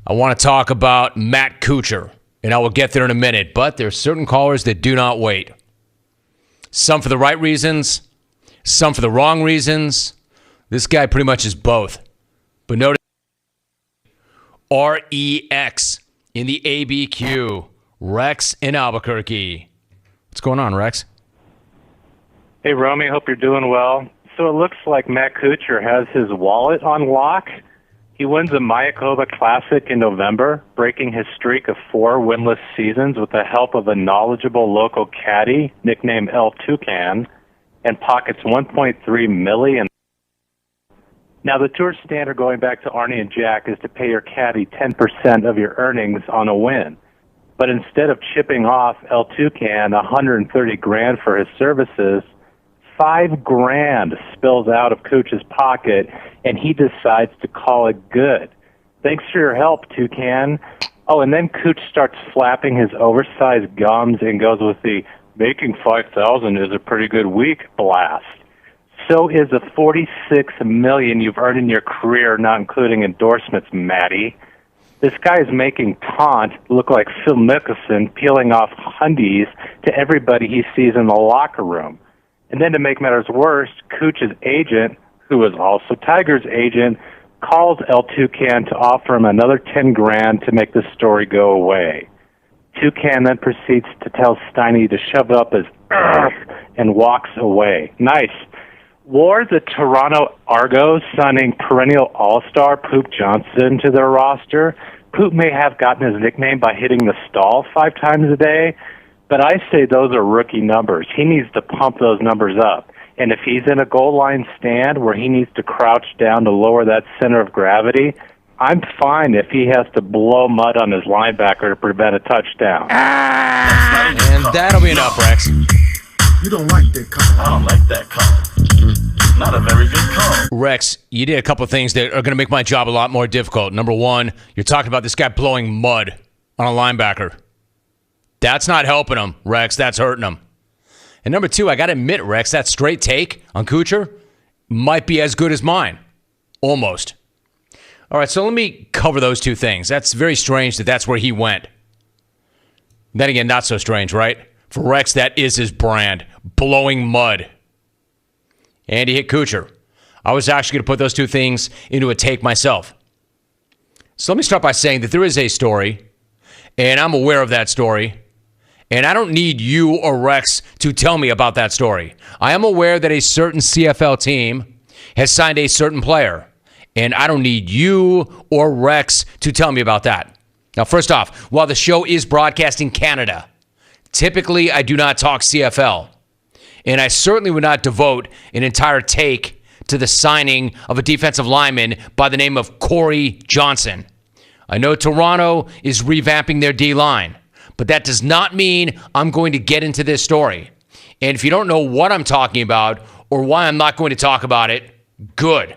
I want to talk about Matt Kuchar, and I will get there in a minute, but there are certain callers that do not wait. Some for the right reasons, some for the wrong reasons. This guy pretty much is both. But notice REX in the ABQ. Rex in Albuquerque. What's going on, Rex? Hey, Romy, hope you're doing well. So it looks like Matt Kuchar has his wallet on lock. He wins a Mayakoba Classic in November, breaking his streak of 4 winless seasons with the help of a knowledgeable local caddie nicknamed El Tucan, and pockets $1.3 million. Now, the tour standard going back to Arnie and Jack is to pay your caddie 10% of your earnings on a win. But instead of chipping off El Tucan $130,000 for his services, $5,000 spills out of Cooch's pocket, and he decides to call it good. Thanks for your help, Tucan. Oh, and then Cooch starts flapping his oversized gums and goes with the making $5,000 is a pretty good week blast. So is the $46 million you've earned in your career, not including endorsements, Matty. This guy is making Taunt look like Phil Mickelson peeling off hundies to everybody he sees in the locker room. And then to make matters worse, Cooch's agent, who is also Tiger's agent, calls El Tucan to offer him another $10,000 to make the story go away. Tucan then proceeds to tell Steiny to shove up his earth and walks away. Nice. Wore the Toronto Argonauts signing perennial all-star Poop Johnson to their roster. Poop may have gotten his nickname by hitting the stall 5 times a day, but I say those are rookie numbers. He needs to pump those numbers up. And if he's in a goal line stand where he needs to crouch down to lower that center of gravity, I'm fine if he has to blow mud on his linebacker to prevent a touchdown. And that'll be enough, Rex. You don't like that call. I don't like that call. Not a very good call. Rex, you did a couple of things that are going to make my job a lot more difficult. Number one, you're talking about this guy blowing mud on a linebacker. That's not helping him, Rex. That's hurting him. And number two, I got to admit, Rex, that straight take on Kuchar might be as good as mine. Almost. All right, so let me cover those two things. That's very strange that that's where he went. Then again, not so strange, right? For Rex, that is his brand, blowing mud. And he hit Kuchar. I was actually going to put those two things into a take myself. So let me start by saying that there is a story, and I'm aware of that story, and I don't need you or Rex to tell me about that story. I am aware that a certain CFL team has signed a certain player, and I don't need you or Rex to tell me about that. Now, first off, while the show is broadcast in Canada, typically I do not talk CFL, and I certainly would not devote an entire take to the signing of a defensive lineman by the name of Corey Johnson. I know Toronto is revamping their D-line, but that does not mean I'm going to get into this story. And if you don't know what I'm talking about or why I'm not going to talk about it, good.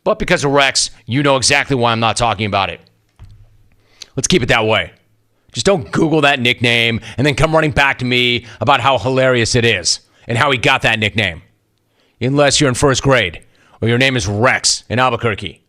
But because of Rex, you know exactly why I'm not talking about it. Let's keep it that way. Just don't Google that nickname and then come running back to me about how hilarious it is and how he got that nickname. Unless you're in first grade or your name is Rex in Albuquerque.